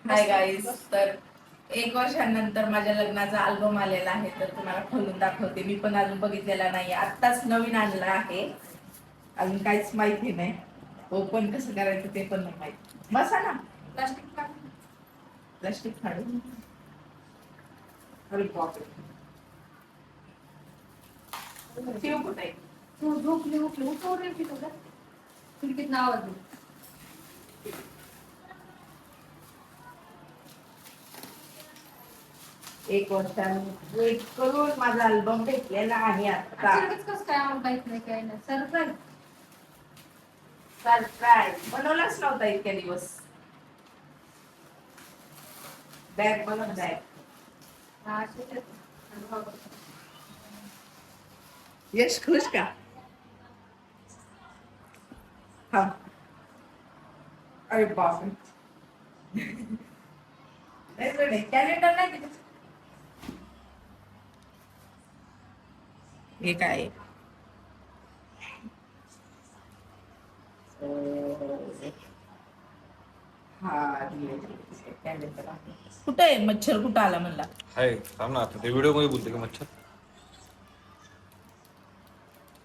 Hi guys. तर 1 वर्षानंतर माझ्या लग्नाचा अल्बम आलेला आहे, तर तुम्हाला खोलून दाखवते. मी पण अजून बघितलेला नाही, आत्ताच नवीन आणला आहे. अजून काहीच माहिती नाही. ओपन कसं करायचं ते पण नाही माहिती. बसा ना, प्लास्टिक फाडून. अरे बापरे, शिव कुठे आहे? तू झोपली उठली उठवली की तुला खिडकीत नाव आलं. 1 वर्षांनी वेट करून माझा अल्बम भेटलेला आहे आता. अचानकच कसं काय आम्हाला माहित नाही काय नाही सरप्राईज. सरप्राईज बनवलाच नव्हता इतक्या दिवस. बॅग बनव, बॅग. यश खुश का? हा. अरे बापरे, कॅलेंडर नाही दिलं. हे काय? हा, कॅलेंडर आहे. कुठं आहे मच्छर? कुठं आला म्हणला? हाय, थांब ना. आता ते व्हिडिओ मध्ये बोलते का मच्छर?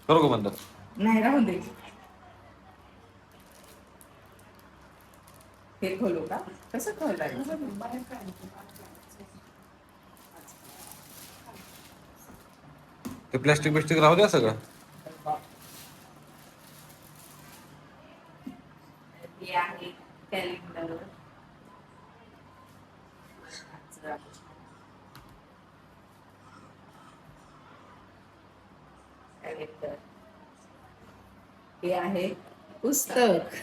करू का बंद? नाही, राहून दे. हे खोलू का? कसं खोलायचं? ते प्लॅस्टिक बिस्टिक राहू द्या सगळं. हे आहे कॅलेंडर. कॅलेंडर. हे आहे पुस्तक.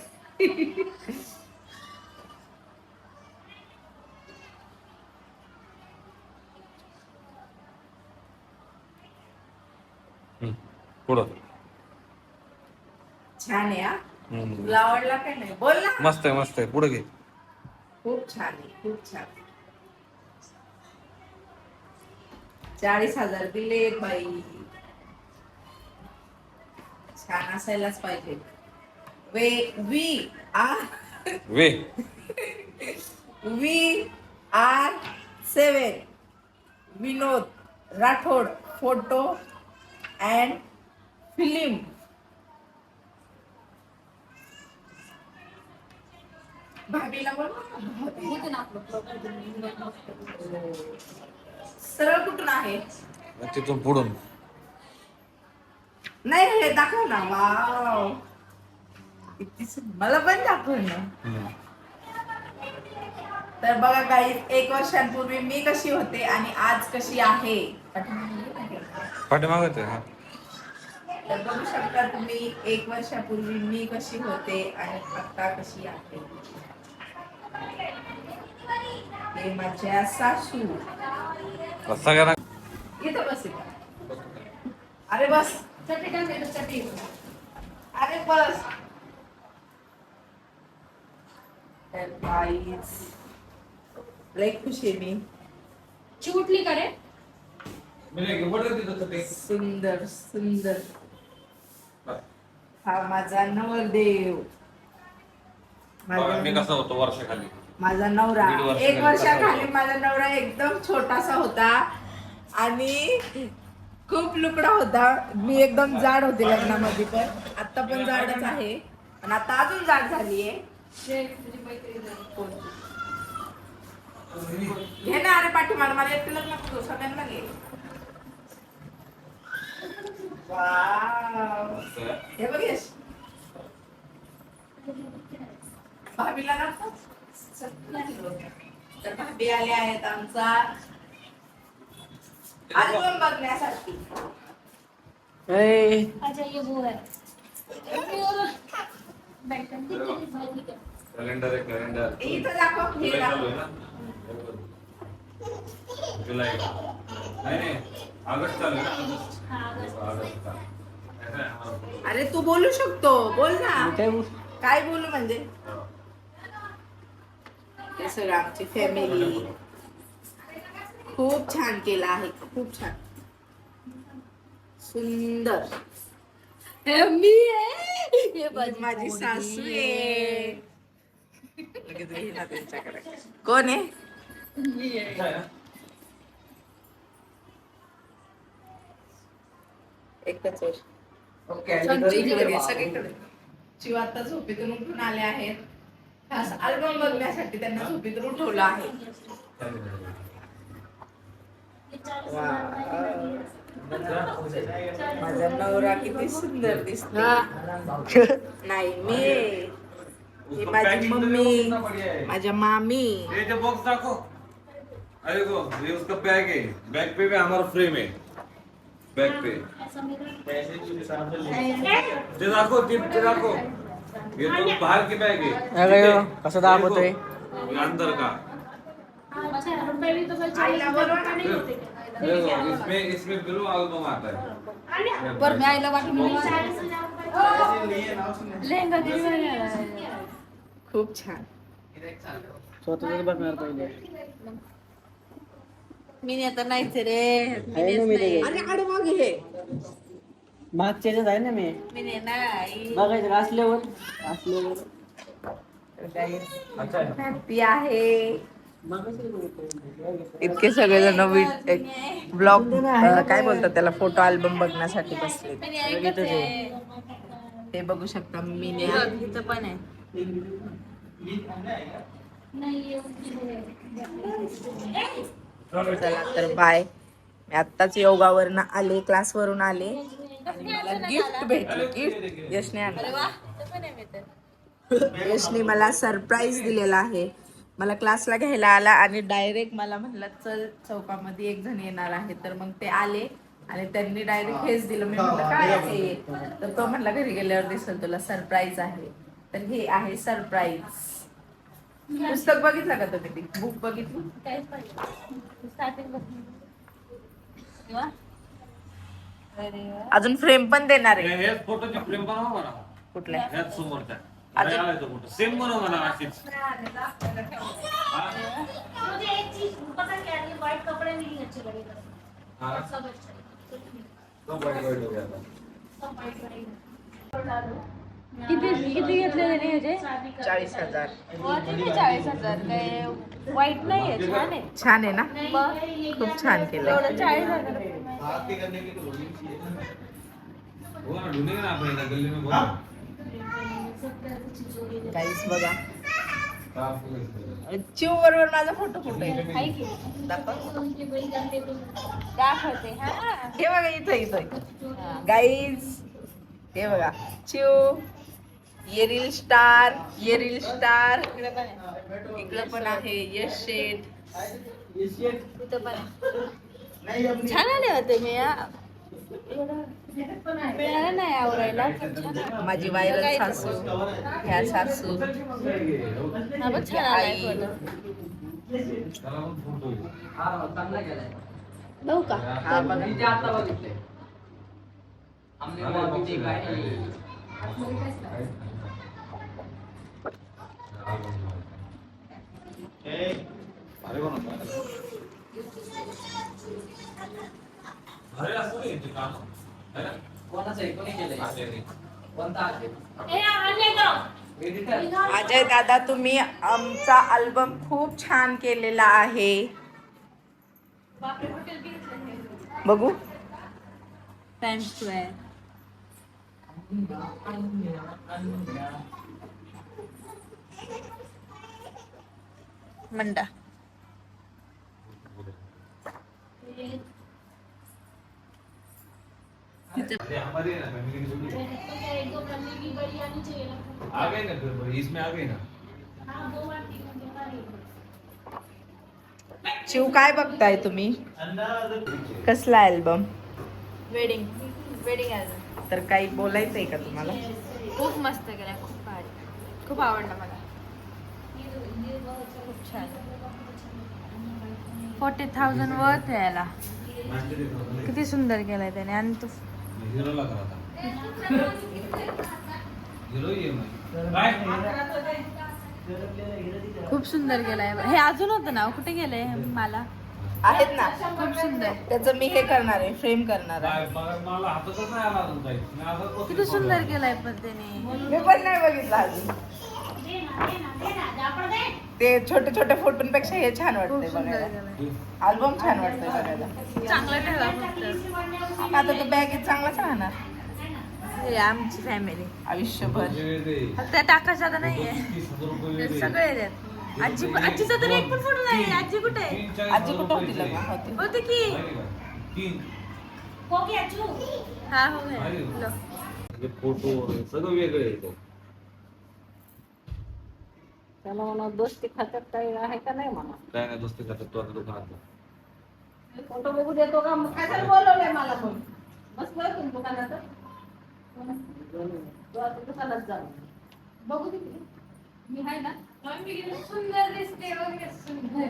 पुढं. छान आहे हा. तुला आवडला काय? नाही बोल ना. मस्त आहे, मस्त आहे. पुढे घे. खूप छान आहे, खूप छान. 40,000 दिले बाई. छान असायलाच पाहिजे. We we are we we are 7 Vinod Rathod photo and film. भाभीला बोल. सरळ कुठून आहे? तिथून पुढून. नाही, हे दाखव ना. वाव, मला पण दाखव ना. तर बघा काही 1 वर्षांपूर्वी मी कशी होते आणि आज कशी आहे. पाठीमागत आहे. तर बघू शकता तुम्ही 1 वर्षापूर्वी मी कशी होते आणि आता कशी आहे. हे माझ्या सासू. सगळ्यांना इथं बस इथं. अरे बस. चटई टाकायचं चटई. अरे बस. तर गाईस, लय खुश आहे मी. चिवटली का रे? सुंदर सुंदर. हा माझा नवरदेव. मी कसा होतो वर्षाखाली. माझा नवरा 1 वर्षाखाली माझा नवरा एकदम छोटासा होता आणि खूप लुकडा होता. मी एकदम जाड होते लग्नामध्ये, पण आता पण जाडच आहे. पण आता अजून जाड झालीये. घे ना. अरे पाठीमागे मला एकटीलाच नको, सगळ्यांना घे. वाव, हे बघ यश. भाभीला नको. तर भाभी आले आहेत आमचा अल्बम बघण्यासाठी. अच्छा ये वो है. कॅलेंडर आहे, कॅलेंडर. इथं दाखव. हे दाखव. जुलै नाही, ऑगस्ट चालू आहे ना. ऑगस्ट. अरे तू बोलू शकतो, बोल ना. काय बोलू म्हणजे? हे सगळं आमची फॅमिली खूप छान केला आहे, खूप छान सुंदर. मी आहे. माझी सासू आहे. लगेच घेईना त्यांच्याकडे. कोण आहे? एकच वर्ष. सगळीकडे सगळीकडे. शिव आता झोपेतून उठून आले आहेत. खास अल्बम बघण्यासाठी त्यांना झोपेतून उठवलं आहे. माझा नवरा किती सुंदर दिसतो. नाही मी, ही माझी मम्मी, माझ्या मामी. ये जो बॉक्स रखो, अरे वो ये उसका बैग है, बैग पे भी हमारा फ्रेम है, बैग पे ते रखो, ते रखो, ये तो बाहर के बैग है. अरे कसं दाखवतोय ये अंदर का. आईला बोलवा ना. देखो इसमें ब्लू एल्बम आता है. पर मी आईला बाकी लेहंगा खूप छान. स्वतःच बघणार पहिले मी आता नाहीच रे. आहे ना मी ते अरे आडवा घे. मागच्या ह्याच्यात आहे ना मी मी नाही. बघायचं असल्यावर असल्यावर हॅपी आहे. मागायचं इतके सगळेजण ब्लॉग काय बोलतात त्याला, फोटो अल्बम बघण्यासाठी बसले. मी ऐकत आहे. हे बघू शकता मी इथं पण आहे. चला तर बाय. मी आत्ताच योगावरनं आले, क्लासवरून आले आणि मला गिफ्ट भेटलं. गिफ्ट यशने आणलं. इथं पण आहे मी तर. यशने मला सरप्राईज दिलेला आहे. मला क्लासला घ्यायला आला आणि डायरेक्ट मला म्हणलं चल चौकामध्ये एक जण येणार आहे. तर मग ते आले आणि त्यांनी डायरेक्ट हेच दिलं. मी म्हटलं काय आहे, तर तो म्हणला घरी गेल्यावर दिसेल तुला, सरप्राईज आहे. तर हे आहे सरप्राईज. पुस्तक बघितलं का तुम्ही? ती बुक बघितली? काहीच पाहिजे. स्टार्टिंग पासून. वा. अरे वा. अजून फ्रेम पण देणार आहे. हे फोटोची फ्रेम बनवा म्हणा. कुठल्या? ह्याच समोरच्या. अजून- अरे तो फोटो सेम बनव म्हणा अशीच. मुझे एक चीज पता क्या है, व्हाइट कपड़े नहीं अच्छे लगेगा. हाँ. सब अच्छा तो वाइट वाइट हो गया था. सब व्हाइट करेगा. किती घेतले त्याने ह्याचे? 40,000. किती 40,000? काय वाईट नाहीये, छान आहे. छान आहे ना? मग खूप छान केलं. एवढं 40,000. वो ना ढूंढेंगे ना आप इधर गली में बोलो. गाईस बघा, आप लोग इसको. चिव बरोबर माझा फोटो कुठे आहे? आहे की? दाखव. दाखवते. हा. हे बघा इथं गाईज, हे बघा चिव, येरील स्टार, येरील स्टार. इकडे पण आहे. इकडं पण आहे यश शेठ. इथं पण आहे. छान आले होते मी. मिळालं नाही आवरायला. पण छान आहे. माझी व्हायरल सासू, ह्या सासू, हा पण छान आलाय आई. फोटो. चला मग फोटो घेऊ. चांगला केलाय बघू का? हा बघा. मी ते आता बघितलंय आमने अरे वो बॉक्स अभी देखा में है अरे कोण अरे असं नाही ते काम है ना. कोणाचं आहे कोणी केलंय अरे रे. कोणता आहे ए आने दो. एडिटर अजय दादा, तुम्ही आमचा अल्बम खूप छान केलेला आहे. बघू. Time square. मंडा. अरे हमारे ना फैमिली की छोटी एक दो बनने की बिरयानी चाहिए ना. आ गई ना फिर इसमें आ गई ना. हाँ 2 बार 3 बार. शिव, काय बघताय तुम्ही? कसला अल्बम? Wedding album. तर काही बोलायचंय का तुम्हाला? खूप मस्त केलाय. खूप भारी. खूप आवडला मला. खूप छान. 40,000 वर्थ आहे याला. किती सुंदर केलाय त्याने. आणि तो हीरो लग रहा था. हीरो ही है मैं. बाय. खूप सुंदर केलाय. हे अजून होतं ना, कुठे गेलंय मला? आहेत ना, खूप सुंदर. त्याचं मी हे करणार आहे, फ्रेम करणार आहे. बाय मग मला हातातच नाही आला अजून काही. मी असंच बसलो. किती सुंदर केलाय पण त्याने. मी पण नाही बघितलं अजून. ते छोटे छोटे फोटोंपेक्षा हे छान खूप वाटतंय सुंदर बघायला. गेलाय. अल्बम छान वाटतंय बघायला. चांगलं ठेवा फक्त. आता तो बॅगेत चांगलाच राहणार हे आमची फॅमिली आयुष्यभर. फक्त टाकायचं आता नाहीये. ते सगळे येतात. आजीचा तर एक पण फोटो नाही. आजी कुठे आहे? आजी कुठं होती लग्न होती? होते की. हो गया चू हा हो गया. लो. फोटो सगळं वेगळं येतो. त्याला म्हणा दोस्ती खात्यात काही आहे का नाही म्हणा काय नाही दोस्ती खात्यात तू आता दुकानात फोटो बघू देतो का मग कशाला बोलवलंय मला पण बसलोय तुम्ही दुकानात तू आता दुकानात जा बघू दे की. मी आहे ना सुंदर दिसते वगैरे सुंदर.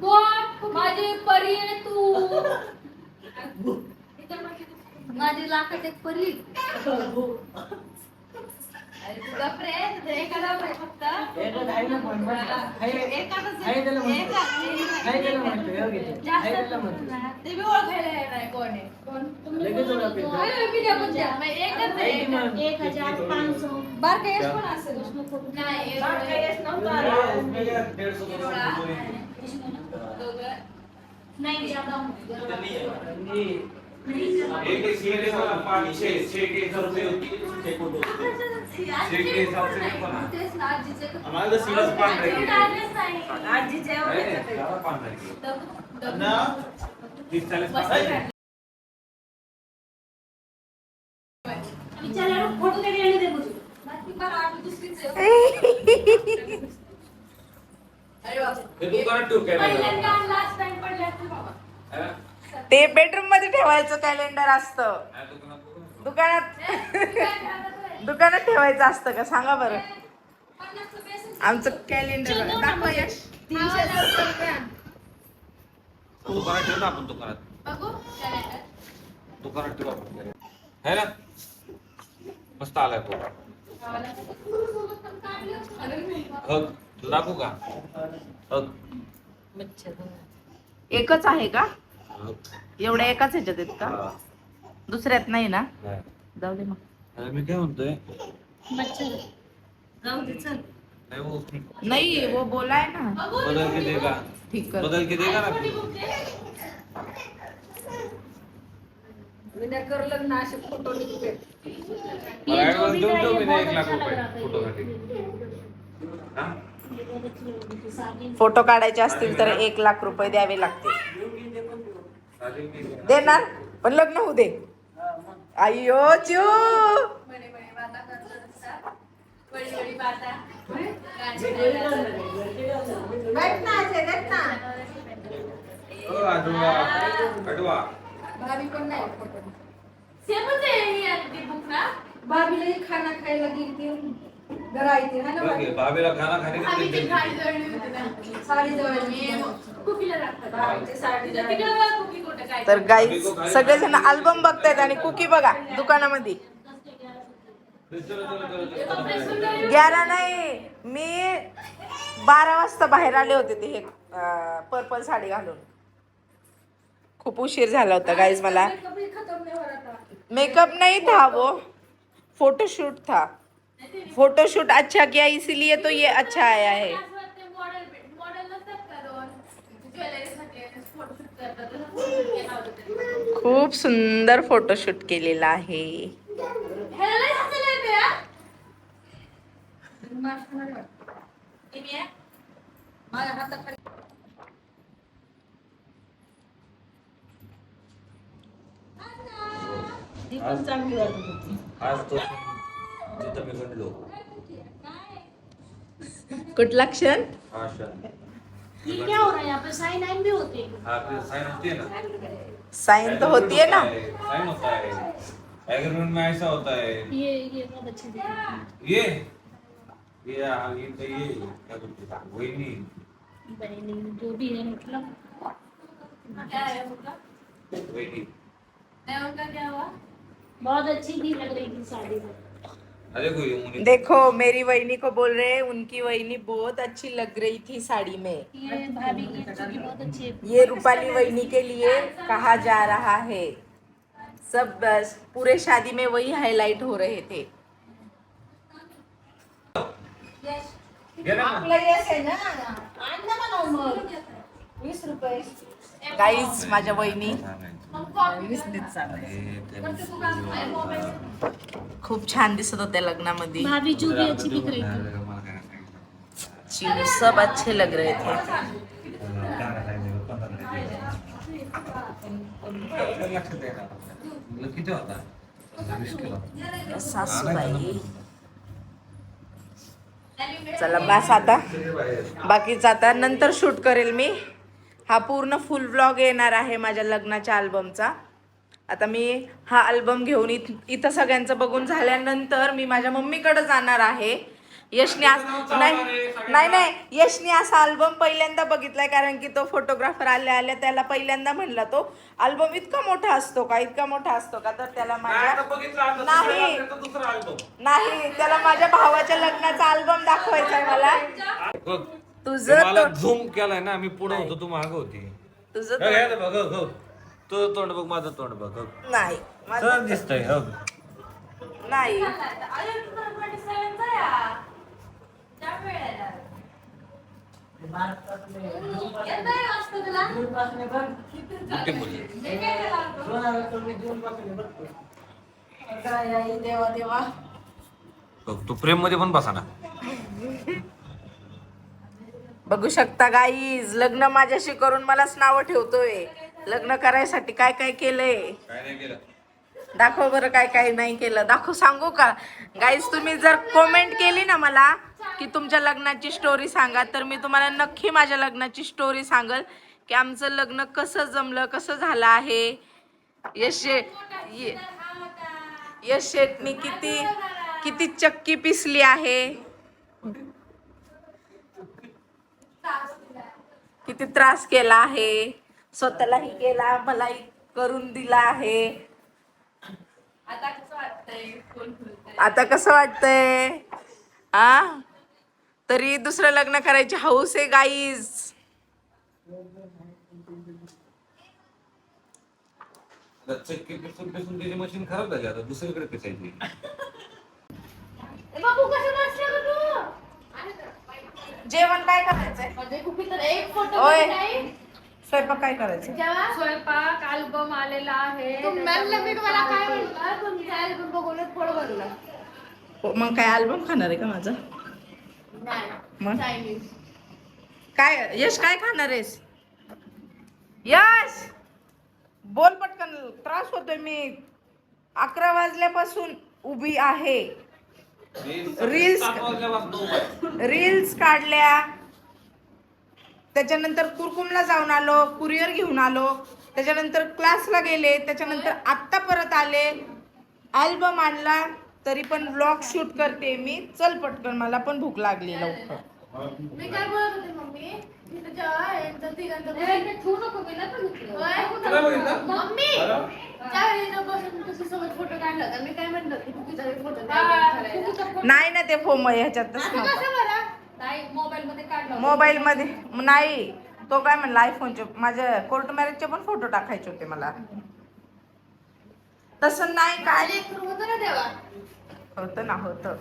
कोण माझी परी आहे तू माझी लाखात एक परी अरे तू गप्रे एखादा फक्त एकच आहे ना पण ते बी ओळखायला येणार कोण आहे. लगेच ओळखेल. अरे मी काय म्हणते, मग एकच आहे. 1500 बारका यश पण असेल. नाही बारका यश नव्हता. दोघं. नहीं ज्यादा एक एक सीधे वाला 5-6 के हिसाब से फोटो छह के हिसाब से नहीं बना तेच ना, आजीचं. हमारे तो सीधा पान रहेगी आजीच्या एवढ्याच आहे. ज्यादा पान रहेगी दगड- ना दगड. 30-40 मस्त पान आहे. विचारा फोटो के लिए दे मुझे बाकी बरं, आम्ही दुसरीच आहे. अरे बापरे. हे दुकानात ठेव पहिल्यांदा कॅमेरा लास्ट टाइम पडले असते बाबा. ते बेडरूम मध्ये ठेवायचं कॅलेंडर असतं. दुकानात दुकानात ठेवायचं असतं का सांगा बरं. आमचं कॅलेंडर दाखवा यश. 300 रुपये. दुकानात ठेव ना आपण दुकानात बघू कॅलेंडर. दुकानात ठेव आपण है ना मस्त आलाय फोटो हग तू दाखवू का हग एकच आहे का? हग एवढ्या एकाच ह्याच्यात आहेत का? हा. दुसऱ्यात नाही ना? नाही. जाऊ दे मग. अरे मी काय म्हणतोय मच्छर जाऊ दे चल नाही वो नाही वो बोला है ना. बदल के देगा ठीक कर. बदल के देगा ना विनय कर लग्न असे फोटो निघते मला ऍडव्हान्स देऊन ठेव मी 1 लाख रुपये फोटोसाठी हा फोटो काढायचे असतील तर 1 लाख रुपये द्यावे लागतील. देणार पण लग्न होऊ दे. अय्यो चू बडे बडे बाता करतात. बडी बडी बाता. बैठ ना अजय बैठ ना ओ आडवा आडवा भाभी पण नाही फोटो सेमच आहे ही आणि ती बुक ना. भाभीला खाना खायला गेली घरा येते है ना ओके भाभीला खाना खाने के आम्ही लिए ती गाडी जळली होती ना. साडी जवळ मी कुकीला राखतात. भाभीची साडी जवळ. तिकडे बघ कुकी कुठे काय. तर गाई सगळेजण अल्बम बघतायत आणि कुकी बघा दुकानामध्ये. चलो चलो चलो 11 नाही मी 12 वाजता बाहेर आले होते ते हे पर्पल साडी घालून. खूप उशीर झाला होता गाईज मला. कभी खत्म नहीं हो रहा था मेकअप नहीं था वो फोटोशूट था. फोटोशूट अच्छा किया इसीलिए तो ये अच्छा आया है. मॉडेल नसतात का दोन ज्वेलरीसाठी फोटोशूट करतात. तसं photoshoot केला होता त्यांनी. खूप सुंदर फोटोशूट केलेला आहे. ह्याला लय हसायला येते हा. किती आहे? माझ्या हाताखाली ती पण चांगली वाटत होती आज तो जिथं मी घडलो कुठला क्षण? हा क्षण ये क्या हो रहा है यहाँ पे साइन आइन भी होते हैं हा साइन होती है ना साइन तो होती है ना. साइन होता है एग्रीमेंट में ऐसा होता है ये बहुत अच्छे दिख रहे हैं ये तो ये क्या बोलते हैं वही नहीं बहनी जो भी है मतलब क्या है उनका? वही नहीं नहीं, उनका क्या हुआ? बहुत अच्छी थी लग रही थी साड़ी में अरे कोई मुनी देखो मेरी वहीनी को बोल रहे हैं उनकी वहीनी बहुत अच्छी लग रही थी साड़ी में. ये भाभी की चूड़ी बहुत अच्छी है ये रूपाली वहीनी के लिए कहा जा रहा है. सब पूरे शादी में वही हाईलाइट हो रहे थे. गेला ना. आपला यश आहे ना आण ना म्हणावं मग 20 रुपये गाईज माझ्या वहिनी सांगायचं. विसनीत चाललंय. हे ते खूप छान दिसत होत्या लग्नामध्ये. भाभी जो भी अच्छी दिख रही थी मला काय सांगितलं. जी सब अच्छे लग रहे थे. लक्षात येणार. मुलं किती होता 20 किलो. सासूबाई. चला बस आता, बाकीचं आता नंतर शूट करेल मी. हा पूर्ण फुल व्लॉग येणार आहे माझ्या लग्नाच्या अल्बमचा. आता मी हा अल्बम घेऊन इथं सगळ्यांचं बघून झाल्यानंतर मी माझ्या मम्मीकडे जाणार आहे. यशने नाही यशने असा अल्बम पहिल्यांदा बघितलाय, कारण की तो फोटोग्राफर आल्या त्याला पहिल्यांदा म्हणला तो अल्बम इतका मोठा असतो का, इतका मोठा असतो का, तर त्याला नाही त्याला माझ्या भावाच्या लग्नाचा अल्बम दाखवायचा आहे मला. तुझं झूम केलाय ना, मी पुढे होतो तू मागे होती. तुझं बघ तुझं तोंड बघ, माझं तोंड बघ. नाही सहज दिसतंय. हो नाही देवा देवा. बघ तू प्रेम मध्ये पण बसा ना. बघू शकता गाईज, लग्न माझ्याशी करून मलाच नाव ठेवतोय. लग्न करायसाठी काय काय केलंय काय नाही केलं. दाखव बरं, काय काय नाही केलं दाखव. सांगू का गाईज, तुम्ही जर कमेंट केली ना मला की तुमच्या लग्नाची स्टोरी सांगा, तर मी तुम्हाला नक्की माझ्या लग्नाची स्टोरी सांगल की आमचं लग्न कसं जमलं, कसं झालं आहे. यश शेटनी किती चक्की पिसली आहे, किती त्रास केला आहे, स्वतःलाही केला, मलाही करून दिला आहे. आता कसं वाटतंय आ? तरी दुसरं लग्न करायची हौस आहे गाईज. चक्की पिसून पिसून त्याची मशीन खराब झाली, आता दुसरीकडे पिसायची. बाबू कसं बसला ग तू जेवण काय करायचंय? म्हणजे कुठे तर एक फोटो ओय. नाही स्वयंपाक काय करायचं? स्वयंपाक अल्बम आलेला आहे. म्हणलं मी तुम्हाला काय म्हणलं तुमच्या अल्बम बघूनच फोड भरला मग काय अल्बम खाणार आहे का माझं? नाही मग चायनीज काय यश काय खाणार आहेस? यश बोल पटकन, त्रास होतोय. मी 11 वाजल्यापासून उभी आहे. रील्स काढल्या, त्याच्यानंतर कुरकुमला जाऊन आलो, कुरिअर घेऊन आलो, त्याच्यानंतर क्लासला गेले, त्याच्यानंतर आत्ता परत आले, अल्बम आणला, तरी पण ब्लॉग शूट करते मी. चल पटकन, मला पण भूक लागली लवकर. मी काय बोलत होते मम्मी तिथं जेव्हा यांचं तिघांचं ठेवू नको मी ना मम्मी त्यावेळी बसून तुझ्यासोबत फोटो काढला होता. मी काय म्हणलं की तू तुझा फोटो नाही ना ते फोम ह्याच्यातच कसं बरं नाही मोबाईल मध्ये काढला मोबाईल मध्ये नाही. तो काय म्हणला आयफोनचे, माझ्या कोर्ट मॅरेजचे पण फोटो टाकायचे होते मला. तसं नाही काय होतं ना तेव्हा होतं ना, होतं.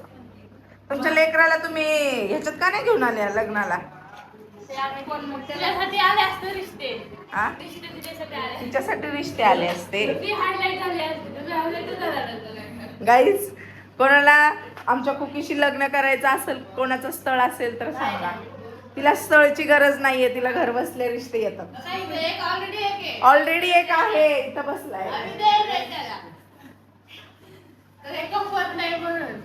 तुमच्या लेकराला तुम्ही ह्याच्यात का नाही घेऊन आल्या लग्नाला? त्याच्यासाठी आले असते रिश्ते आ? रिश्ते तिच्यासाठी आले तिच्यासाठी रिश्ते आले असते. ती हायलाईट झाली असते तुम्ही हायलाईट झाला गाईज, कोणाला आमच्या कुकीशी लग्न करायचं असेल, कोणाचं स्थळ असेल तर सांगा. तिला स्थळची गरज नाहीये, तिला घर बसले रिश्ते येतात. एक ऑलरेडी एक आहे ऑलरेडी एक आहे, इथं बसलाय. आम्ही द्यायला नाही त्याला तर एक कमवत नाही म्हणून.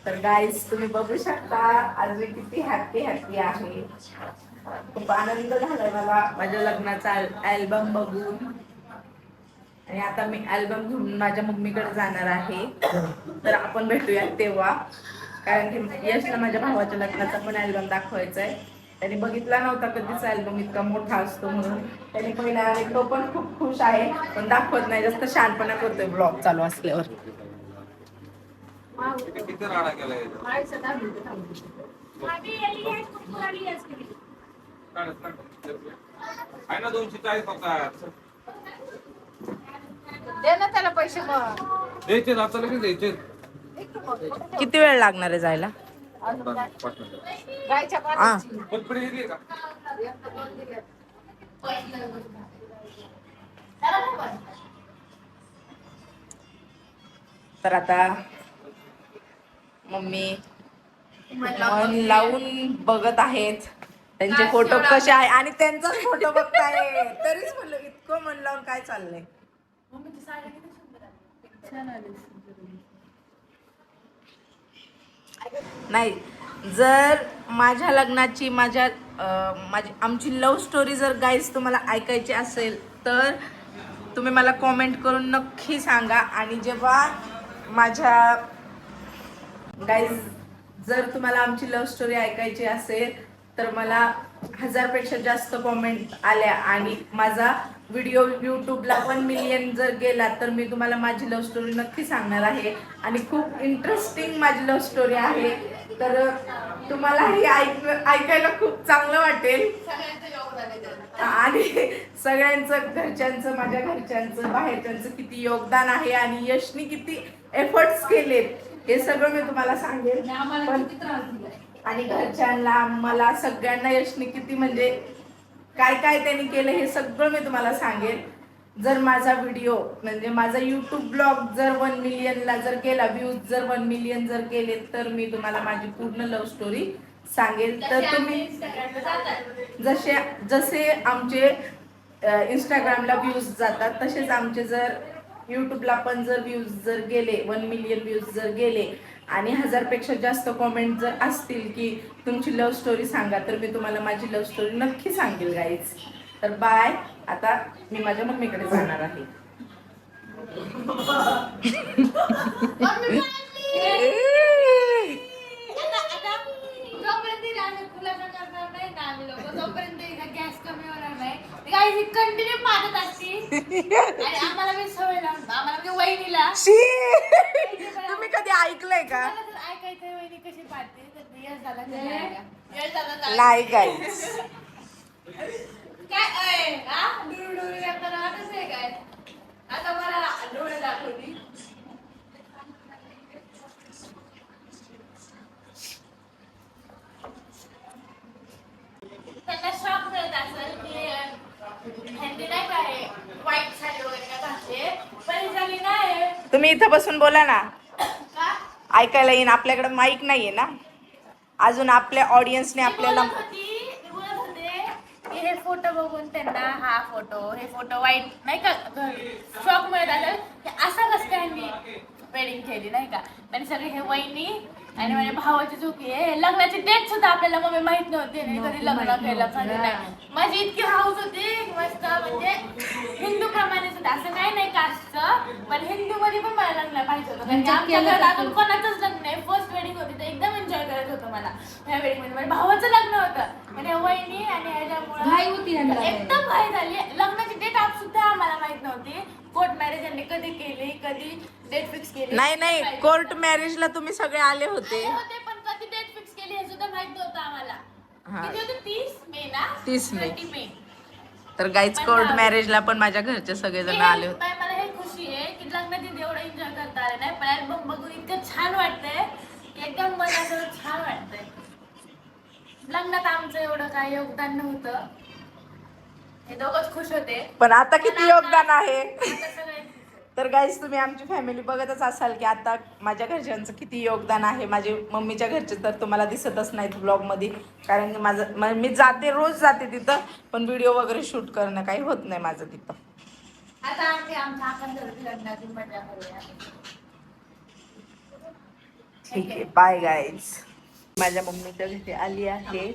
तर गाईज तुम्ही बघू शकता आज मी किती हॅपी आहे. खूप आनंद झालाय मला माझ्या लग्नाचा अल्बम बघून. आणि आता मी अल्बम घेऊन माझ्या मम्मीकडे जाणार आहे. तर आपण भेटूया तेव्हा, कारण की यशला माझ्या भावाच्या लग्नाचा पण अल्बम दाखवायचा आहे. त्याने बघितला नव्हता कधीच अल्बम इतका मोठा असतो म्हणून. त्याने पहिला आणि तो पण खूप खुश आहे, पण दाखवत नाही, जास्त शहाणपणा करतोय ब्लॉग चालू असल्यावर. किती राडा केला आम्ही आली आहे खूप आली असते आहे ना 240 फक्त. दे ना त्याला पैसे मग. द्यायचे आता लगेच द्यायचे. किती वेळ लागणार आहे जायला? गायच्या हा पाण्याची. पटपट येते का? तर आता मम्मी मन लावून बघत आहेत त्यांचे फोटो कसे आहे आणि त्यांचाच फोटो बघताय तरीच म्हणलं इतकं मन लावून काय चाललंय. नाही जर माझ्या लग्नाची आमची लव्ह स्टोरी जर गाईज तुम्हाला ऐकायची असेल तर तुम्ही मला कॉमेंट करून नक्की सांगा. आणि जेव्हा माझ्या गाईज जर तुम्हाला आमची लव्ह स्टोरी ऐकायची असेल तर मला 1000पेक्षा जास्त कॉमेंट आल्या आणि माझा व्हिडिओ यूट्यूबला 1 मिलियन जर गेला तर मी तुम्हाला माझी लव्ह स्टोरी नक्की सांगणार आहे. आणि खूप इंटरेस्टिंग माझी लव्ह स्टोरी आहे. तर तुम्हाला हे ऐकायला खूप चांगलं वाटेल. आणि सगळ्यांचं घरच्यांचं माझ्या घरच्यांचं बाहेरच्यांचं किती योगदान आहे आणि यशनी किती एफर्ट्स केलेत हे सगळं मी तुम्हाला सांगेन. आणि घरच्यांना मला सगळ्यांना यशनी किती म्हणजे काय काय त्यांनी केलं हे सगळं मी तुम्हाला सांगेन. जर माझा व्हिडिओ म्हणजे माझा यूट्यूब ब्लॉग जर 1 मिलियनला जर गेला व्ह्यूज जर 1 मिलियन जर केले तर मी तुम्हाला माझी पूर्ण लव्ह स्टोरी सांगेल. तर तुम्ही जसे आमचे इंस्टाग्रामला व्ह्यूज जातात तसेच आमचे जर यूट्यूबला पण जर व्ह्यूज जर गेले 1 मिलियन व्ह्यूज जर गेले आणि 1000पेक्षा जास्त कॉमेंट जर असतील की तुमची लव्ह स्टोरी सांगा तर मी तुम्हाला माझी लव्ह स्टोरी नक्की सांगेल गाईज. तर बाय. आता मी माझ्या मम्मीकडे जाणार आहे. गॅस कमी होणार नाही कंटिन्यू पाहत असते आणि आम्हाला मी सवय लावून आम्हाला म्हणजे वहिनीला तुम्ही कधी ऐकलंय का? ऐकायचं वहिनी कशी पाहते तर यश झाला नाही गाईज काय डुरू येताना वाटच आहे काय आता मला डोळे दाखवली. त्यांना शॉक मिळत असेल की हँडी नाही काय वाईट साडी वगैरे काय घातली पण झाली नाही. तुम्ही इथं बसून बोला ना का ऐकायला येईन. आपल्याकडे माईक नाहीये ना अजून. आपल्या ऑडियन्सने आपल्याला मी बोलत होते की हे फोटो बघून त्यांना हा फोटो हे फोटो वाईट नाही का शॉक मिळत असेल की असं कसं काय मी वेडिंग केली नाही का. आणि सगळे हे वहिनी आणि माझ्या भावाची चुकी आहे. लग्नाची डेट सुद्धा आपल्याला मम्मी माहित नव्हती कधी लग्न केलं कधी नाही. माझी इतकी हाऊस होती मस्त म्हणजे हिंदू प्रमाणेच होतं असं काही नाही कास्टचं पण हिंदू मध्ये पण मला लग्न पाहिजे होतं कारण आमच्या घरात अजून कोणाचंच लग्न आहे. फर्स्ट वेडिंग होती तर एकदम एन्जॉय करायचं होतं मला ह्या वेडिंग मध्ये. माझ्या भावाचं लग्न होतं आणि वहिनी आणि ह्याच्यामुळे एकदम घाई झाली. लग्नाची डेट आप सुद्धा आम्हाला माहित नव्हती. कोर्ट मॅरेज यांनी कधी केली कधी डेट फिक्स केली नाही कोर्ट मॅरेजला तुम्ही सगळे आले होते पण कधी डेट फिक्स केली हे सुद्धा माहित नव्हतं आम्हाला. किती होते 30 मे ना 30 मे. 30 मे. तर गाईज कोर्ट मॅरेजला पण माझ्या घरचे सगळेजण आले होते. मला हे खुशी आहे की लग्नात एवढं एन्जॉय करता आलं नाही पण अल्बम बघून इतकं छान वाटतंय की एकदम मनाचं छान वाटतंय. लग्नात आमचं एवढं काय योगदान नव्हतं हे दोघंच खुश होते पण आता किती योगदान आहे. आता सगळे तर गाईज तुम्ही आमची फॅमिली बघतच असाल की आता माझ्या घरच्यांचं किती योगदान आहे. माझे मम्मीच्या घरचे तर तुम्हाला दिसतच नाहीत ब्लॉगमध्ये कारण की मी रोज जाते तिथं पण व्हिडिओ वगैरे शूट करणं काही होत नाही माझं तिथं. आता आम्ही आमच्या आपण लग्नाची मजा करूया. ठीक आहे बाय गाईज. माझ्या मम्मीच्या घरी आली आहे.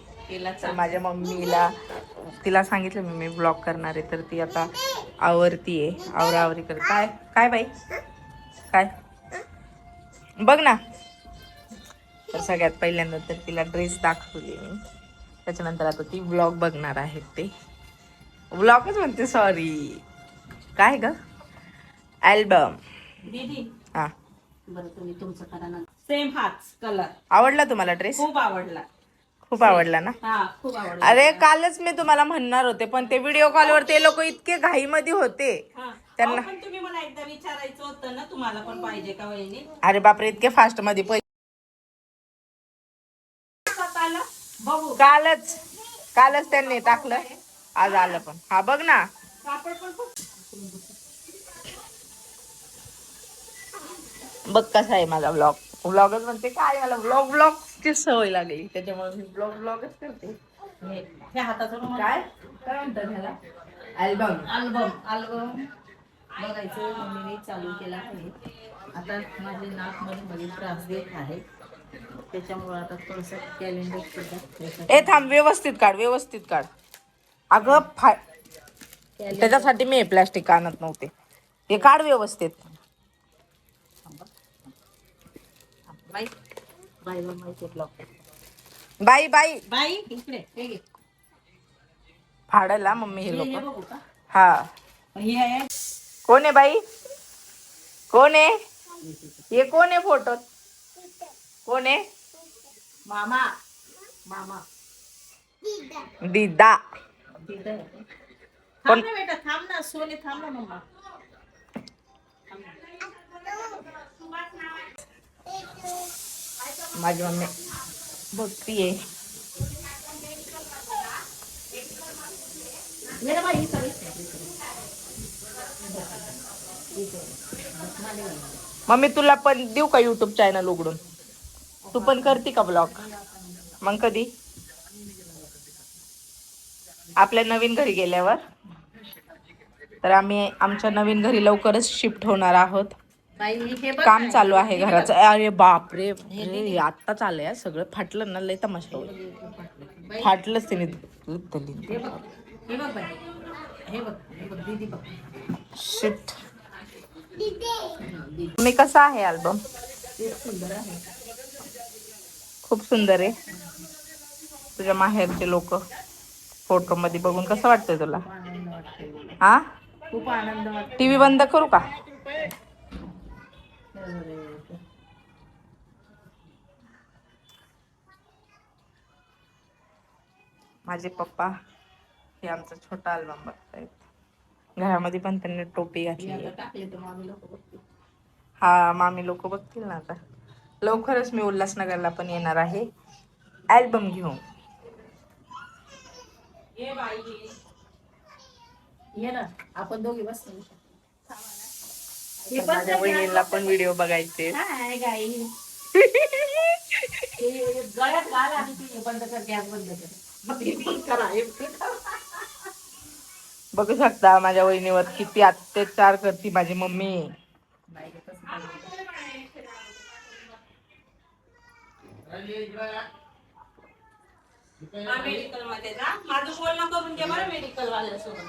तर माझ्या मम्मीला तिला सांगितलं मी ब्लॉग करणार आहे तर ती आता आवरतीये आवरावरी करते. काय काय बाई काय बघ ना. तर सगळ्यात पहिल्यांदा तर तिला ड्रेस दाखवली मी त्याच्यानंतर आता ती व्लॉग बघणार आहे. ते व्लॉगच म्हणते सॉरी काय ग अल्बम. दीदी हा बरं तुम्ही तुमचं करा ना. सेम हाच कलर आवडला तुम्हाला ड्रेस. खूप आवडला. खूप आवडला ना. हा खूप आवडला. अरे कालच मी तुम्हाला म्हणणार होते पण ते व्हिडिओ कॉलवर ते लोक इतके घाईमध्ये होते त्यांना. पण तुम्ही मला एकदा विचारायचं होतं ना तुम्हाला पण पाहिजे का वहिनी. अरे बापरे इतके फास्ट मध्ये बघू कालच त्यांनी टाकलं, आज आलं पण. हा बघ ना, कापड पण खूप बघ कसा आहे माझा व्लॉग. व्लॉगच म्हणते काय, मला व्लॉगची सवय लागली त्याच्यामुळे मी व्लॉगच करते. हे हाताचं रुमाल. काय काय म्हणतात ह्याला, अल्बम. अल्बम बघायचं मम्मीने चालू केला आहे. आता माझे नाक मध्ये त्रास देत आहे, त्याच्यामुळे आता थोडस कॅलेंडर सुद्धा ए थांब, व्यवस्थित काढ. अगं त्याच्यासाठी मी प्लॅस्टिक आणत नव्हते. हे काढ व्यवस्थित. बाई बाई माहिती ब्लॉक बाई बाई इकडे हे घे. फाडायला मम्मी हे हे लोक. बघू का? हा, हे आहे कोण आहे बाई, कोण आहे हे, कोण आहे फोटोत, कोण आहे? मामा मामा दीदा. तिथं आहे. थांब ना बेटा, थांब ना सोने, थांब ना मम्मा. माझी मम्मी बघतीये. मेरा बाई इथं मम्मी तुला पण देऊ का युट्यूब चॅनल उघडून? तू पण करते का ब्लॉग? मग कधी? आपल्या नवीन घरी गेल्यावर. तर आम्ही आमच्या नवीन घरी लवकरच शिफ्ट होणार आहोत. बाई हे बघ काम ना. चालू आहे घराचं. अरे बापरे, हे आत्ता चाललंय सगळं. फाटलं ना, लय तमाशा होईल. बाई, फाटलंच त्याने. हे बघ बाई, हे बघ दीदी बघ. शिट. मी कसा आहे अल्बम? सुंदर आहे. खूप सुंदर आहे. तुझ्या माहेरचे लोक फोटो मध्ये बघून कसं वाटतंय तुला? आनंद वाटतोय, हा, खूप आनंद वाटतो. टीव्ही बंद करू का? माझे पप्पा हे आमचा छोटा अल्बम बघतायत. घरामध्ये पण त्यांनी टोपी घातली. टाकले तर मामी लोक बघतील. हा, मामी लोक बघतील ना. आता लवकरच मी उल्हासनगरला पण येणार आहे अल्बम घेऊन. ये बाई ये ना, आपण दोघी बसतो. हे पण माझ्या वहिनीला पण व्हिडिओ बघायचे. हाय गाई. गळ्यात घाल आणि ती बंद कर, गॅस बंद कर. मग हे पण करा, हे पण करा. बघू शकता माझ्या वहिनीवर किती अत्याचार करते माझी मम्मी. नाही ग, तसं काही नाही. मेडिकल मध्ये जा, माझं बोलणं करून घे बरं मेडिकल वाल्यासोबत.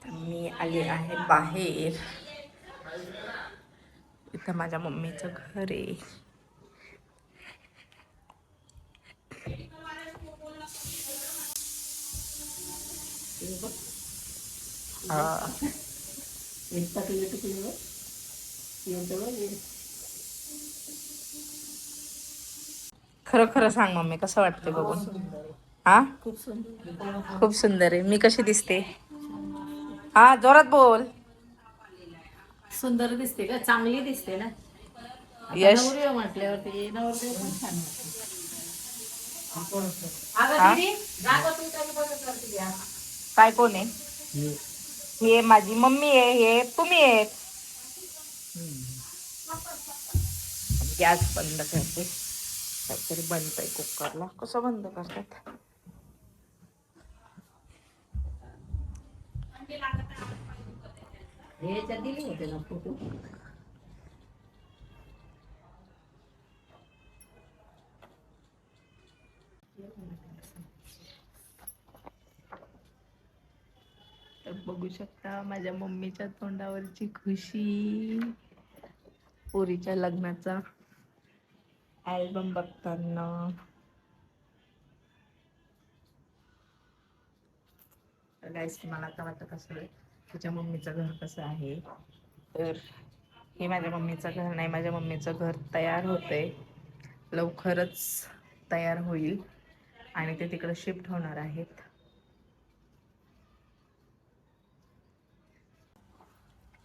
मी आले आहे बाहेर. इथं माझ्या मम्मीचं घर आहे. हा, खरं खरं सांग मम्मी, कसं वाटतंय बघून? हा, खूप सुंदर. खूप सुंदर आहे. मी कशी दिसते? हा, जोरात बोल. सुंदर दिसते का? चांगली दिसते ना. यश. नवरी म्हटल्यावरती नवरी पण छान दिसते. हा? अगं दीदी, जागा तू तरी बघत करते घ्या. काय, कोण आहे? हे माझी मम्मी आहे, हे तुम्ही आहेत. गॅस बंद करते. काहीतरी बनतंय कुकरला. कसं बंद करतात? ह्याच्यात दिले होते ना फोटो. तर बघू शकता माझ्या मम्मीच्या तोंडावरची खुशी पोरीच्या लग्नाचा अल्बम बघताना. गाईस, तुम्हाला आता वाटत असेल तुझ्या मम्मीचं घर कसं आहे. तर हे माझ्या मम्मीचं घर नाही, माझ्या मम्मीचं घर तयार होतंय. लवकरच तयार होईल आणि ते तिकडे शिफ्ट होणार आहेत.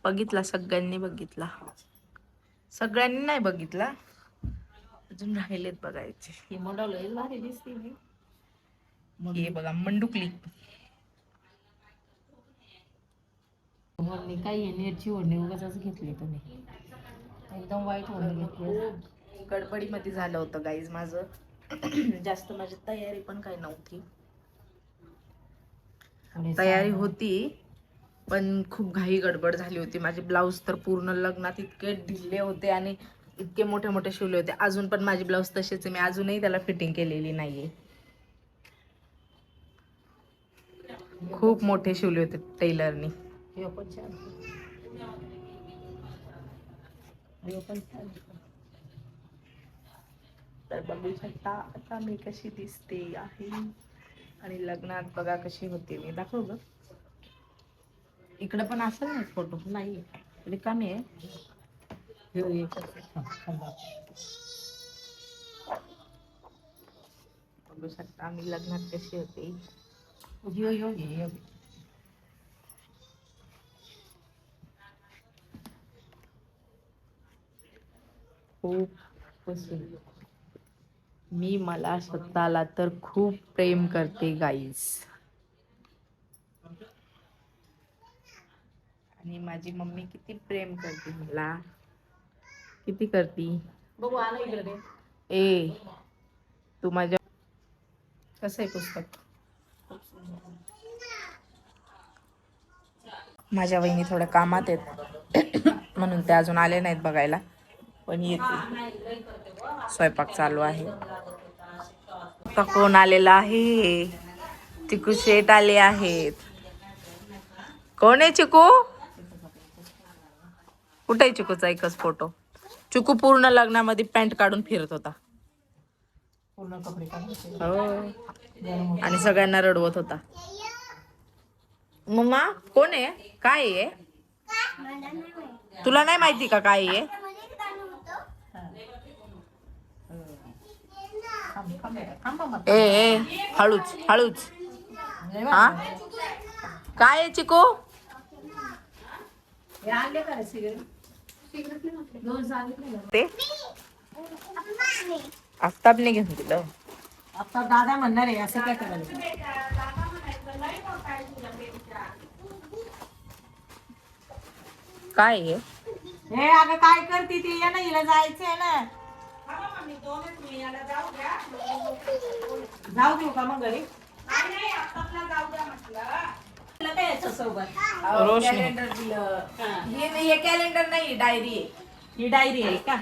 बघितला, सगळ्यांनी बघितला. सगळ्यांनी नाही बघितला, अजून राहिलेत बघायचे. ही मॉडेल लय भारी दिसते मी. हे बघा मंडुकली. म्हणले काही नेटची ओढणी उगाच घेतली तुम्ही. एकदम वाईट ओढणी घेतली. गडबडीमध्ये झालं होतं गाईज माझं. जास्त माझी तयारी पण काही नव्हती. तयारी होती पण खूप घाई गडबड झाली होती. माझे ब्लाऊज तर पूर्ण लग्नात इतके ढिले होते आणि इतके मोठे मोठे शिवले होते. अजून पण माझे ब्लाऊज तसेच आहे. मी अजूनही त्याला फिटिंग केलेली नाहीये. खूप मोठे शिवले होते टेलरनी. हे पण छान. हे पण छान. तर बघू शकता आता मी कशी दिसते आहे. आणि लग्नात बघा कशी होते मी. दाखव ग. इकडे पण असेल ना फोटो. नाही रिकामी आहे. बघू शकता आम्ही लग्नात कशी होते. खूप पसंत. मी मला स्वतःला तर खूप प्रेम करते गाईस. आणि माझी मम्मी किती प्रेम करते मला. किती करती. बघू आला इकडे. ए तू माझ्या. कसं आहे पुस्तक. माझ्या वहिनी थोड्या कामात आहेत म्हणून ते अजून आले नाहीत बघायला, पण येते. स्वयंपाक चालू आहे. आता कोण आलेला आहे. चिकू शेट आले आहेत. कोण आहे चिकू. कुठे आहे चिकूचा एकच फोटो. चिकू पूर्ण लग्नामध्ये पॅन्ट काढून फिरत होता. पूर्ण कपडे काढून. हो. आणि सगळ्यांना रडवत होता. मम्मा कोण आहे. काय आहे. तुला नाही माहिती का काय आहे. ए हळूच हळूच. हा काय आहे चिकू. ते आफ्ताबने घेऊन दिलं. आता दादा म्हणणार आहे असं काय करायचं. काय आहे. हे अगं काय करते ती. या ना हिला जायचंय ना. जाऊ देऊ का मग घरी. कॅलेंडर दिलं. हे कॅलेंडर नाही डायरी आहे. ही डायरी आहे का.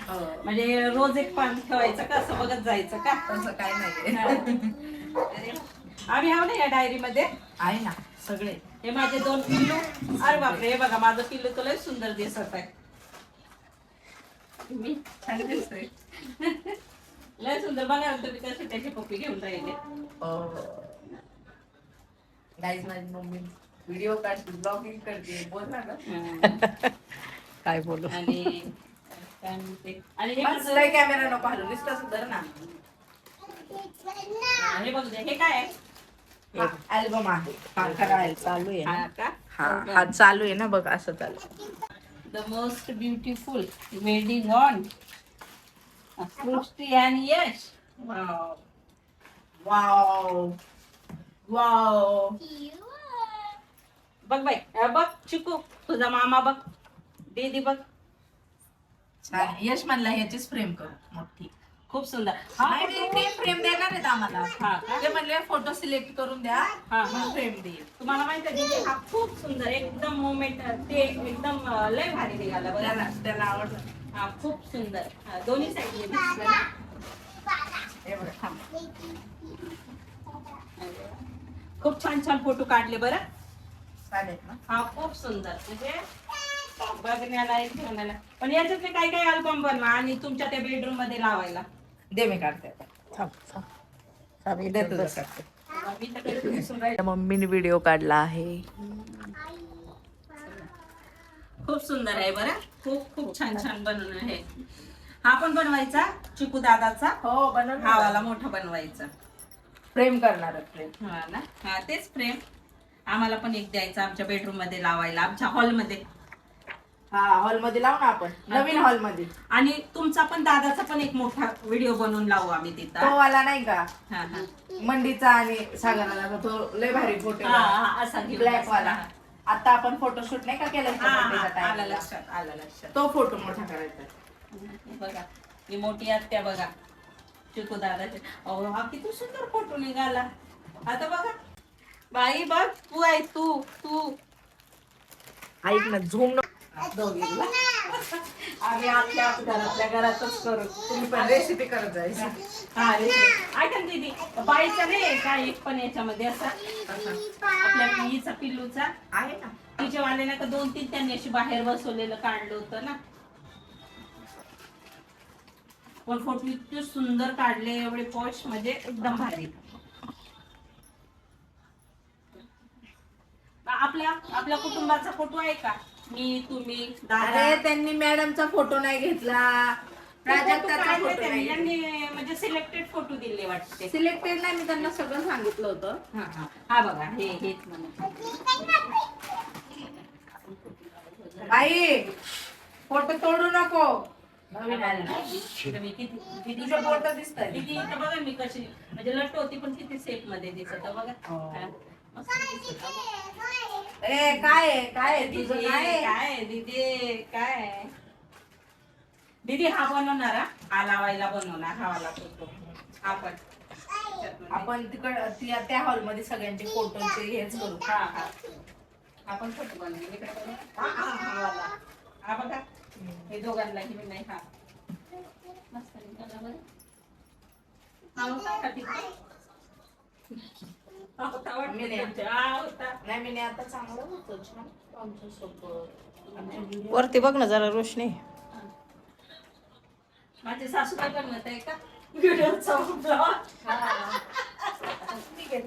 म्हणजे रोज एक पान ठेवायचं का असं बघत जायचं का. तसं काय नाही. आम्ही आहो ना या डायरी मध्ये. आहे ना सगळे. हे माझे 2 पिल्लू. अरे बापरे हे बघा माझं पिल्लू तुला सुंदर दिसत आहे. मी छान दिसतंय. लय सुंदर. बघा तुम्ही कसे त्याची पप्पी घेऊन राहिले. गाईज माझी मम्मी व्हिडिओ काढते, ब्लॉगिंग करते. बोल ना ग. काय बोलू. आणि काय म्हणते. आणि हे बस लय कॅमेरा नको हलू. नुसतं सुंदर ना. हे बघ हे काय आहे. अल्बम आहे. हा खरा चालू आहे ना का. हा चालू आहे ना. बघ असं चालू. The most beautiful wedding on Srishti आणि यश. Wow wow wow. बघ बाई बघ चिकू तुझा मामा बघ. दीदी बघ. छान. यश म्हणला ह्याचीच फ्रेम कर मोठी. खूप सुंदर. ते फ्रेम देणार आहेत आम्हाला. हा का? ते म्हणले फोटो सिलेक्ट करून द्या. हा. फ्रेम देईल. तुम्हाला माहिती आहे दीदी हा खूप सुंदर एकदम मोमेंट ते एकदम लय भारी निघाला बघा. त्याला आवडलं. हा खूप सुंदर. दोन्ही साईडने दिसलं ना. हे बघा, थांब. खूप छान छान फोटो काढले बरं. चालेल ना. हा खूप सुंदर. म्हणजे बघण्याला एक ठेवण्याला. पण याच्यातले काही काही अल्बम बनवा आणि तुमच्या त्या बेडरूम मध्ये लावायला. दे मी काढते आता. थांब थांब. दे तुझं काढते. मी तर कधी दिसून राहिले. मम्मीने व्हिडिओ काढला आहे. खूप सुंदर आहे बरं. खूप खूप छान छान बनवून आहे. हा पण बनवायचा चिकू दादाचा. हो बनव. हा वाला मोठा बनवायचा. फ्रेम करणार फ्रेम. हा ना. हा तेच फ्रेम. आम्हाला पण एक द्यायचा आमच्या बेडरूम मध्ये लावायला आमच्या हॉल मध्ये. हा हॉलमध्ये लावू ना आपण नवीन हॉलमध्ये. आणि तुमचा पण दादाचा पण एक मोठा व्हिडिओ बनवून लावू आम्ही तो तिथं. वाला नाही का हा हा मंडीचा आणि सागराला तो लय भारी फोटो हा, हा, असा घेऊन ब्लॅक वाला. हा. आता आपण फोटोशूट नाही का केलं हा, हा, birthday च्या आलं time ला? लक्षात आलं लक्षात. तो फोटो मोठा करायचा. हे बघा ही मोठी आत्या बघा चिकू दादाचे. अहो हा किती सुंदर फोटो निघाला. आता बघा बाई बघ तू आहे तू तू ऐक ना झूम आम्ही आपल्या घरातल्या घरातच करू. तुम्ही पण रेसिपी करत जायची. हा ऐका ना दीदी बाईचा नाही काय एक पण याच्यामध्ये असा आपल्या पिईचा पिल्लूचा आहे ना तिच्या वाल्याला का 2-3 त्यांनी अशी बाहेर बसवलेलं काढलं होतं ना. पण फोटो इतके सुंदर काढले एवढे पॉश म्हणजे एकदम भारी. आपल्या आपल्या कुटुंबाचा फोटो आहे का? मी तुम्ही दादा अरे त्यांनी मॅडमचा फोटो नाही घेतला प्राजक्ताचा काढले फोटो त्यांनी. नाही यांनी म्हणजे सिलेक्टेड फोटो दिले वाटते. सिलेक्टेड नाही मी त्यांना सगळं सांगितलं होतं. हा हा हा बघा हेच म्हणत. आई फोटो तोडू नको. नवीन आलं ना. मी किती तुझं फोटो दिसतंय. किती इथं बघा मी कशी म्हणजे लट होती पण किती सेफ मध्ये दिसत आहे बघा. हा, मस्त दिसत आहे. ए काय आहे? काय आहे? तुझं दीदी काय आहे? काय दीदी काय दीदी हा बनवणार हा लावायला बनवणार हा वाला फोटो आपण आपण तिकड त्या हॉल मध्ये सगळ्यांचे फोटोचे हेच करू. हा हा आपण फोटो बनवले काय करू? हा वाला हा बघा हे दोघांना मी नाही हा मस्त निघाला बरं. हा होता का तिकडे? हा होता वाटतं. हा होता. नाही मी आता चांगलं होतं छान आमच्यासोबत. वरती बघ ना जरा रोशनी. माझे सासूबाई बनवत आहे का व्हिडिओचा ब्लॉग? ठीक आहे.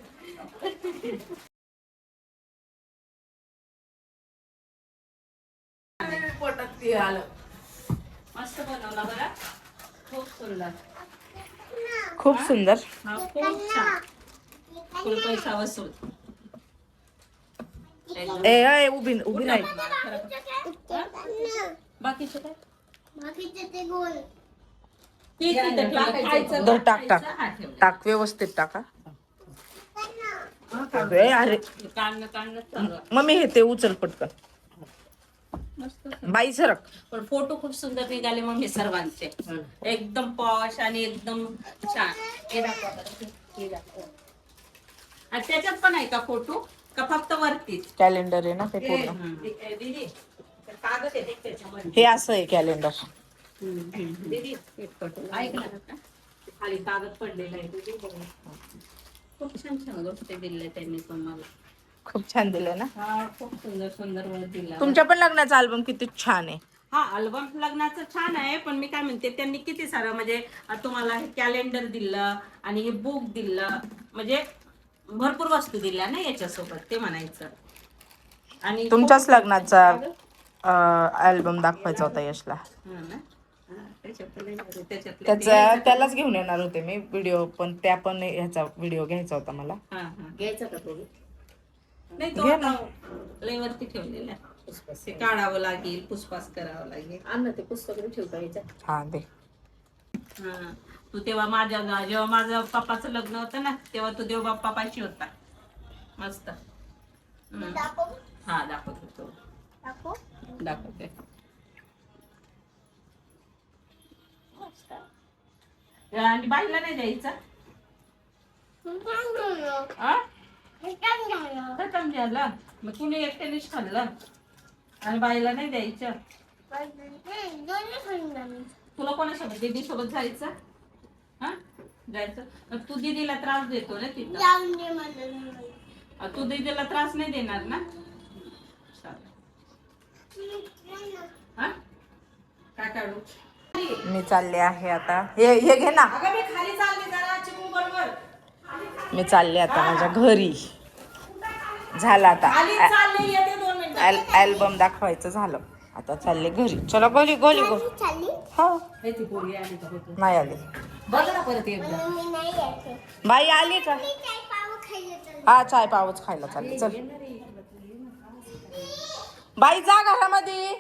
पोटात ते आलं. मस्त बनवला बरं खूप सुंदर. खूप सुंदर. हा खूप छान फुल पैसा वसूल. ए उभी उभी नाही. बाकीचे काय बाकीचे ते गोल ते तिथं ठेवलं. खायचं दर टाक टाक हा ठेवलं. टाक व्यवस्थित टाका. ए, अरे काढणं चालू आहे. मम्मी हे ते उचल पटकन. मस्त बाई सरक. पण फोटो खूप सुंदर निघाले मग हे सर्वांचे एकदम पॉश आणि एकदम छान. हे दाखवा बरं. हे दाखवा. आणि त्याच्यात पण आहे का फोटो का फक्त वरतीच? कॅलेंडर आहे ना ते पूर्ण. दीदी ते कागद आहे ते त्याच्यामध्ये. हे असं आहे कॅलेंडर. दीदी एक फोटो ऐक ना आता. खाली कागद पडलेला आहे दीदी बघा. खूप छान छान गोष्टी दिल्या त्यांनी पण मला. खूप छान दिलं ना. हा खूप सुंदर सुंदर वर दिला. तुमच्या पण लग्नाचा अल्बम किती छान आहे. हा अल्बम लग्नाचं छान आहे पण मी काय म्हणते त्यांनी किती सारं म्हणजे तुम्हाला हे कॅलेंडर दिलं आणि हे बुक दिलं म्हणजे भरपूर वस्तू दिल्या ना याच्यासोबत ते म्हणायचं. आणि तुमच्याच लग्नाचा अल्बम दाखवायचा होता यशला. हा ना? हा, त्याच्यातले त्याचा त्यालाच घेऊन येणार होते मी व्हिडिओ पण त्या पण ह्याचा व्हिडिओ घ्यायचा होता मला. हा हा घ्यायचा का तो? नाही तो घे ना. आता लयवरती ठेवलेला ते काढावं लागेल पुसपास करावं लागेल. अन्न ते पुस्तक ठेवता याच्यात. हा दे. हा तू तेव्हा जेव्हा माझं पप्पाचं लग्न होतं ना तेव्हा तू देव बाप्पा पाशी होता मस्त. हा दाखवतो दाखवते. आणि बाईला नाही द्यायचा खतम झालं मग तुम्ही एकट्यानेच खाल्लं आणि बाईला नाही द्यायचं. तुला कोणासोबत दीदी सोबत जायचं? हा जायचं मग तू दीदीला त्रास देतो ना तिथं. तू दीदीला त्रास नाही देणार ना? हा काय काढू? मी चालले आहे आता. हे घे ना. अगं मी खाली चालले जरा चिकू बरोबर. मी चालले आता माझ्या घरी. झालं आता खाली चालले येते 2 मिनिटं. अल्बम दाखवायचं झालं. आता चालले घरी. चला गोली गोली गो. हा हे ती पोरगी आली का बघ. नाही आली. बघ ना परत एकदा. बाई आली का? हा चाय पावच खायला चालले. चल बाई जा घरामध्ये.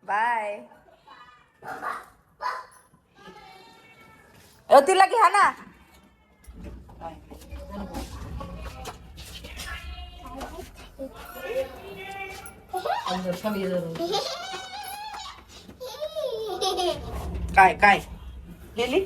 बाय. तिला घ्या ना. काय काय गेली